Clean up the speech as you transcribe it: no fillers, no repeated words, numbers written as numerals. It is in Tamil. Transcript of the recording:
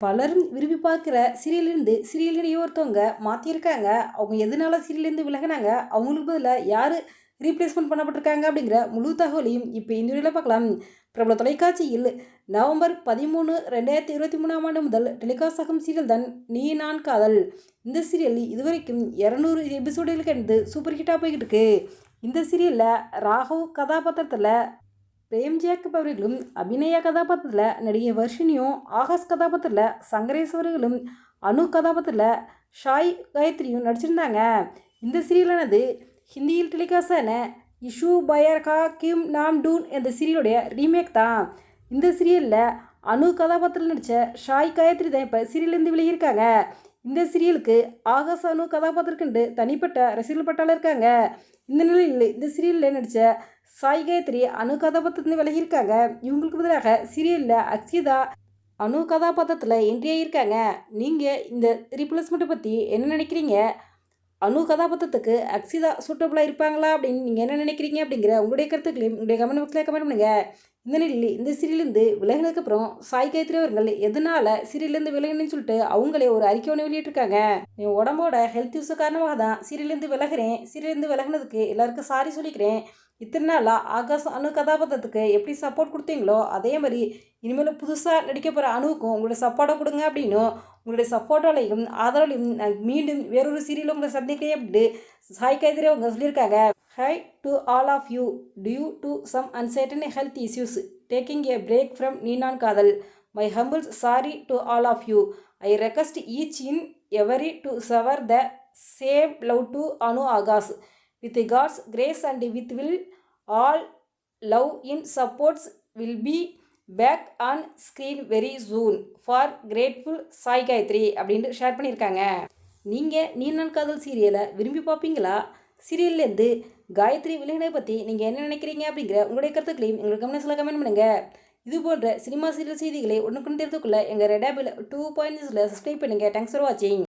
பலரும் விரும்பி பார்க்குற சீரியல்லேருந்து சீரியல் நடிகை ஒருத்தவங்க மாற்றியிருக்காங்க. அவங்க எதனால சீரியல்லேருந்து விலகினாங்க, அவங்களுக்கு பதிலாக யார் ரீப்ளேஸ்மெண்ட் பண்ணப்பட்டிருக்காங்க அப்படிங்கிற முழு தகவலையும் இப்போ இந்த வீடியோவில் பார்க்கலாம். பிரபல தொலைக்காட்சியில் நவம்பர் 13, 2023 முதல் டெலிகாஸ்ட் ஆகும் சீரியல் தான் நீ நான் காதல். இந்த சீரியல் இதுவரைக்கும் 200 எபிசோடுகளுக்கு எடுத்து சூப்பர் ஹிட்டாக போய்கிட்டு இருக்கு. இந்த சீரியலில் ராகவ் கதாபாத்திரத்தில் பிரேம் ஜேக்கப் அவர்களும் அபிநயா கதாபாத்திரத்தில் நடிகை வர்ஷினியும், ஆகாஷ் கதாபாத்திரத்தில் சங்கரேஸ் அவர்களும், அனு கதாபாத்திரத்தில் ஷாய் காயத்ரியும் நடிச்சிருந்தாங்க. இந்த சீரியலானது ஹிந்தியில் டெலிகாஸ்டான இஷு பயர் கா கிம் நாம் டூன் என்ற சீரியலுடைய ரீமேக் தான். இந்த சீரியலில் அனு கதாபாத்திரத்தில் நடித்த ஷாய் காயத்ரி தான் இப்போ சீரியல்லேருந்து விலகியிருக்காங்க. இந்த சீரியலுக்கு ஆகாஷ் அனு கதாபாத்திரத்துக்கு தனிப்பட்ட ரசிகர்கள் பட்டாளம் இருக்காங்க. இந்த நிலையில் இந்த சீரியலில் நடித்த சாய் காயத்ரி அனு கதாபாத்திரத்துலேருந்து விலகியிருக்காங்க. இவங்களுக்கு பதிலாக சீரியலில் அக்ஷிதா அனு கதாபாத்திரத்தில் என்ட்ரி ஆகியிருக்காங்க. நீங்கள் இந்த ரீப்ளேஸ்மெண்ட்டை பற்றி என்ன நினைக்கிறீங்க? அனு கதாபாத்திரத்துக்கு அக்ஷிதா சூட்டபுளாக இருப்பாங்களா அப்படின்னு நீங்கள் என்ன நினைக்கிறீங்க அப்படிங்கிற உங்களுடைய கருத்துக்களையும் உங்களுடைய கமெண்ட் பாக்ஸில் கமெண்ட் பண்ணுங்கள். இந்த நிலையில் இந்த சீரியலேருந்து விலகினதுக்கப்புறம் சாய் காயத்ரி அவர்கள் எதனால் சீரியல்லேருந்து விலகினு சொல்லிட்டு அவங்களே ஒரு அறிக்கை ஒன்று வெளியிட்டிருக்காங்க. என் உடம்போட ஹெல்த் இஷ்யூ காரணமாக தான் சீரியல்லேருந்து விலகிறேன். சீரியல்லேருந்து விலகினதுக்கு எல்லாருக்கும் சாரி சொல்லிக்கிறேன். இத்தனை நாளாக ஆகாஷ் அனு கதாபாத்திரத்துக்கு எப்படி சப்போர்ட் கொடுத்தீங்களோ அதே மாதிரி இனிமேல் புதுசாக நடிக்க போகிற அணுவுக்கும் உங்களுடைய சப்போர்ட்டை கொடுங்க அப்படின்னும், உங்களுடைய சப்போர்ட்டாலையும் ஆதரவாலையும் நான் மீண்டும் வேறொரு சீரியல் உங்களை சந்திக்கிறேன் அப்படின்ட்டு சாய் காயத்ரி அவங்க சொல்லியிருக்காங்க. Hi to all of you, due to some uncertain health issues taking a break from Nee Naan Kaadhal. My humble sorry to all of you. I request each in every to shower the same love to Anu Aakash. With God's grace and with will, all love in supports will be back on screen very soon. For grateful Sai Gayathri அப்படின்ட்டு ஷேர் பண்ணியிருக்காங்க. நீங்கள் நீ நான் காதல் சீரியலை விரும்பி பார்ப்பீங்களா? சீரியல்லேருந்து காயத்ரி விலகினை பற்றி நீங்கள் என்ன நினைக்கிறீங்க அப்படிங்கிற உங்களுடைய கருத்துக்களையும் எங்களுக்கு கமெண்ட்ஸில் கமெண்ட் பண்ணுங்கள். இது போன்ற சினிமா சீரியல் செய்திகளை உடனுக்குன்னு தெரிந்துக்கொள்ள எங்கள் ரெடாபிள் 2.0 சப்ஸ்கிரைப் பண்ணுங்கள். தேங்க்ஸ் ஃபார் வாட்சிங்.